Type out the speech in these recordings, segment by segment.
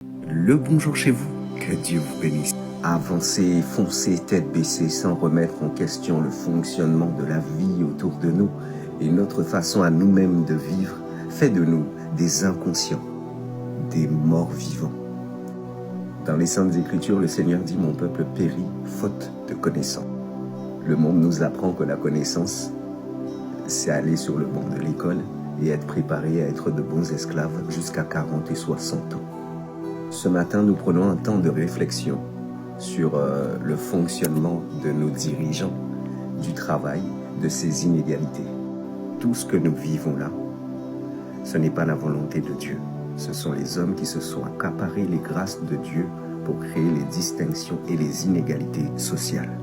Le bonjour chez vous, que Dieu vous bénisse. Avancer, foncer, tête baissée, sans remettre en question le fonctionnement de la vie autour de nous et notre façon à nous-mêmes de vivre, fait de nous des inconscients, des morts vivants. Dans les Saintes Écritures, le Seigneur dit « Mon peuple périt faute de connaissance ». Le monde nous apprend que la connaissance, c'est aller sur le banc de l'école et être préparé à être de bons esclaves jusqu'à 40 et 60 ans. Ce matin, nous prenons un temps de réflexion sur le fonctionnement de nos dirigeants, du travail, de ces inégalités. Tout ce que nous vivons là, ce n'est pas la volonté de Dieu. Ce sont les hommes qui se sont accaparés les grâces de Dieu pour créer les distinctions et les inégalités sociales.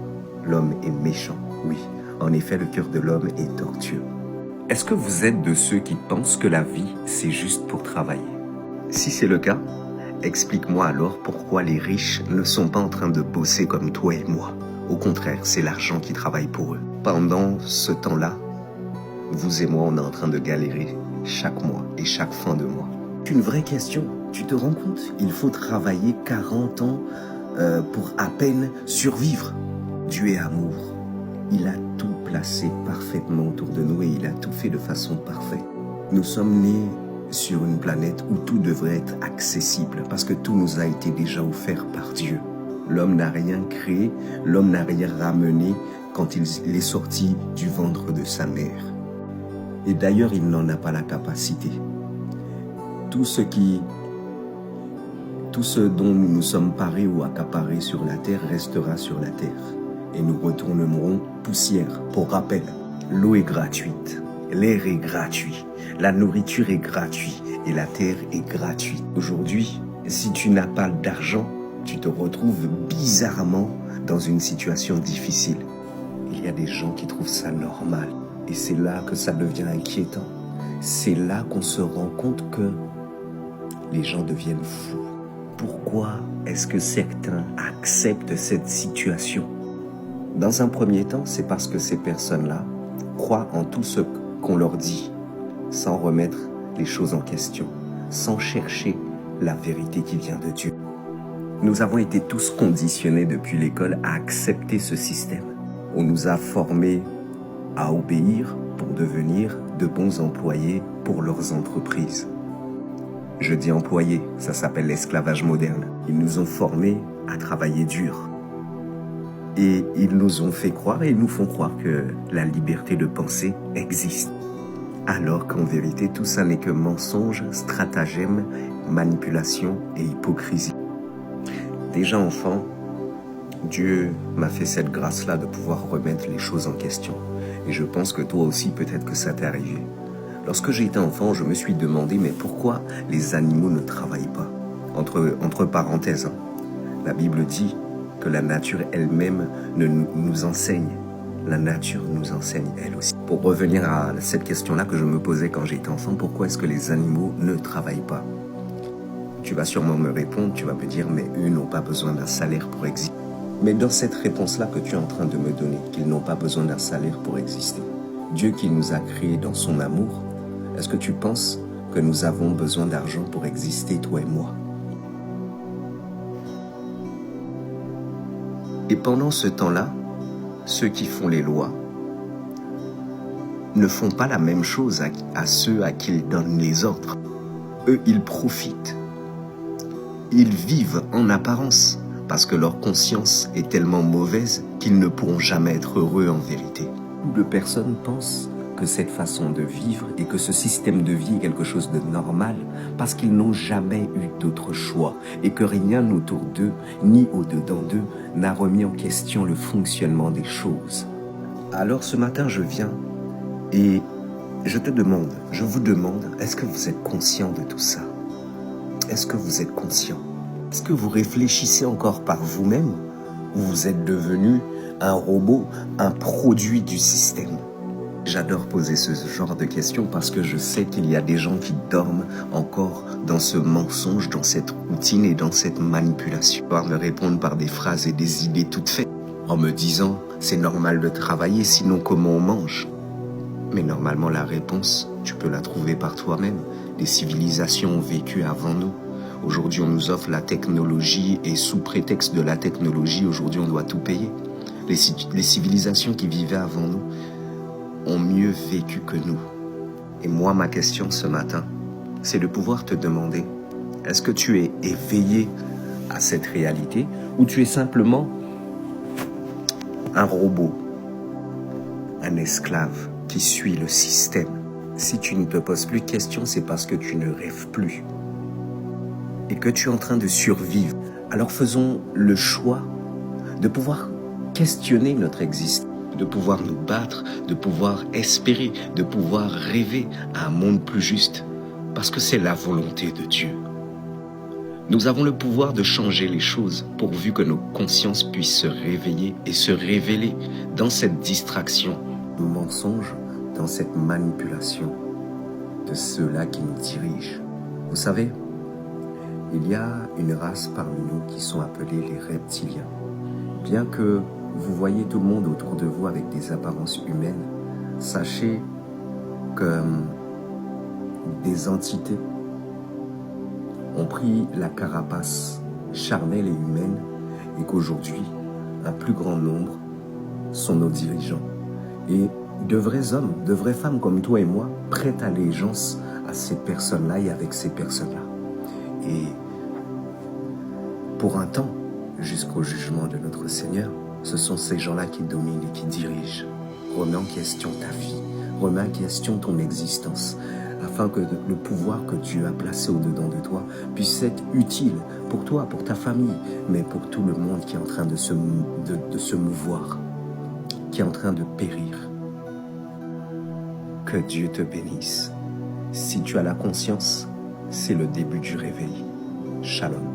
L'homme est méchant, oui. En effet, le cœur de l'homme est tortueux. Est-ce que vous êtes de ceux qui pensent que la vie, c'est juste pour travailler? Si c'est le cas, explique-moi alors pourquoi les riches ne sont pas en train de bosser comme toi et moi. Au contraire, c'est l'argent qui travaille pour eux. Pendant ce temps-là, vous et moi, on est en train de galérer chaque mois et chaque fin de mois. C'est une vraie question. Tu te rends compte? Il faut travailler 40 ans pour à peine survivre. Dieu est amour. Il a tout placé parfaitement autour de nous et il a tout fait de façon parfaite. Nous sommes nés sur une planète où tout devrait être accessible parce que tout nous a été déjà offert par Dieu. L'homme n'a rien créé, l'homme n'a rien ramené quand il est sorti du ventre de sa mère. Et d'ailleurs, il n'en a pas la capacité. Tout ce dont nous nous sommes parés ou accaparés sur la terre restera sur la terre. Et nous retournerons poussière. Pour rappel, l'eau est gratuite, l'air est gratuit, la nourriture est gratuite et la terre est gratuite. Aujourd'hui, si tu n'as pas d'argent, tu te retrouves bizarrement dans une situation difficile. Il y a des gens qui trouvent ça normal et c'est là que ça devient inquiétant. C'est là qu'on se rend compte que les gens deviennent fous. Pourquoi est-ce que certains acceptent cette situation? Dans un premier temps, c'est parce que ces personnes-là croient en tout ce qu'on leur dit, sans remettre les choses en question, sans chercher la vérité qui vient de Dieu. Nous avons été tous conditionnés depuis l'école à accepter ce système. On nous a formés à obéir pour devenir de bons employés pour leurs entreprises. Je dis employés, ça s'appelle l'esclavage moderne. Ils nous ont formés à travailler dur. Et ils nous ont fait croire et ils nous font croire que la liberté de penser existe. Alors qu'en vérité, tout ça n'est que mensonge, stratagème, manipulation et hypocrisie. Déjà enfant, Dieu m'a fait cette grâce-là de pouvoir remettre les choses en question. Et je pense que toi aussi, peut-être que ça t'est arrivé. Lorsque j'étais enfant, je me suis demandé, mais pourquoi les animaux ne travaillent pas? Entre parenthèses, la Bible dit que la nature elle-même nous enseigne. La nature nous enseigne elle aussi. Pour revenir à cette question-là que je me posais quand j'étais enfant, pourquoi est-ce que les animaux ne travaillent pas? Tu vas sûrement me répondre, tu vas me dire, mais eux n'ont pas besoin d'un salaire pour exister. Mais dans cette réponse-là que tu es en train de me donner, qu'ils n'ont pas besoin d'un salaire pour exister, Dieu qui nous a créés dans son amour, est-ce que tu penses que nous avons besoin d'argent pour exister, toi et moi? Et pendant ce temps-là, ceux qui font les lois ne font pas la même chose à ceux à qui ils donnent les ordres. Eux, ils profitent. Ils vivent en apparence parce que leur conscience est tellement mauvaise qu'ils ne pourront jamais être heureux en vérité. Beaucoup de personnes pensent que cette façon de vivre et que ce système de vie est quelque chose de normal parce qu'ils n'ont jamais eu d'autre choix et que rien autour d'eux, ni au-dedans d'eux, n'a remis en question le fonctionnement des choses. Alors ce matin, je viens et je vous demande, est-ce que vous êtes conscient de tout ça? Est-ce que vous êtes conscient? Est-ce que vous réfléchissez encore par vous-même ou vous êtes devenu un robot, un produit du système? J'adore poser ce genre de questions parce que je sais qu'il y a des gens qui dorment encore dans ce mensonge, dans cette routine et dans cette manipulation. Par me répondre par des phrases et des idées toutes faites en me disant « c'est normal de travailler, sinon comment on mange ?» Mais normalement la réponse, tu peux la trouver par toi-même. Les civilisations ont vécu avant nous. Aujourd'hui, on nous offre la technologie et sous prétexte de la technologie, aujourd'hui, on doit tout payer. Les civilisations qui vivaient avant nous ont mieux vécu que nous. Et moi, ma question ce matin, c'est de pouvoir te demander, est-ce que tu es éveillé à cette réalité ou tu es simplement un robot, un esclave qui suit le système? Si tu ne te poses plus de questions, c'est parce que tu ne rêves plus et que tu es en train de survivre. Alors faisons le choix de pouvoir questionner notre existence, de pouvoir nous battre, de pouvoir espérer, de pouvoir rêver à un monde plus juste, parce que c'est la volonté de Dieu. Nous avons le pouvoir de changer les choses pourvu que nos consciences puissent se réveiller et se révéler dans cette distraction, nos mensonges, dans cette manipulation de ceux-là qui nous dirigent. Vous savez, il y a une race parmi nous qui sont appelés les reptiliens. Bien que vous voyez tout le monde autour de vous avec des apparences humaines, sachez que des entités ont pris la carapace charnelle et humaine et qu'aujourd'hui, un plus grand nombre sont nos dirigeants. Et de vrais hommes, de vraies femmes comme toi et moi prêtent allégeance à ces personnes-là et avec ces personnes-là. Et pour un temps, jusqu'au jugement de notre Seigneur, ce sont ces gens-là qui dominent et qui dirigent. Remets en question ta vie, remets en question ton existence, afin que le pouvoir que Dieu a placé au-dedans de toi puisse être utile pour toi, pour ta famille, mais pour tout le monde qui est en train de se mouvoir, qui est en train de périr. Que Dieu te bénisse. Si tu as la conscience, c'est le début du réveil. Shalom.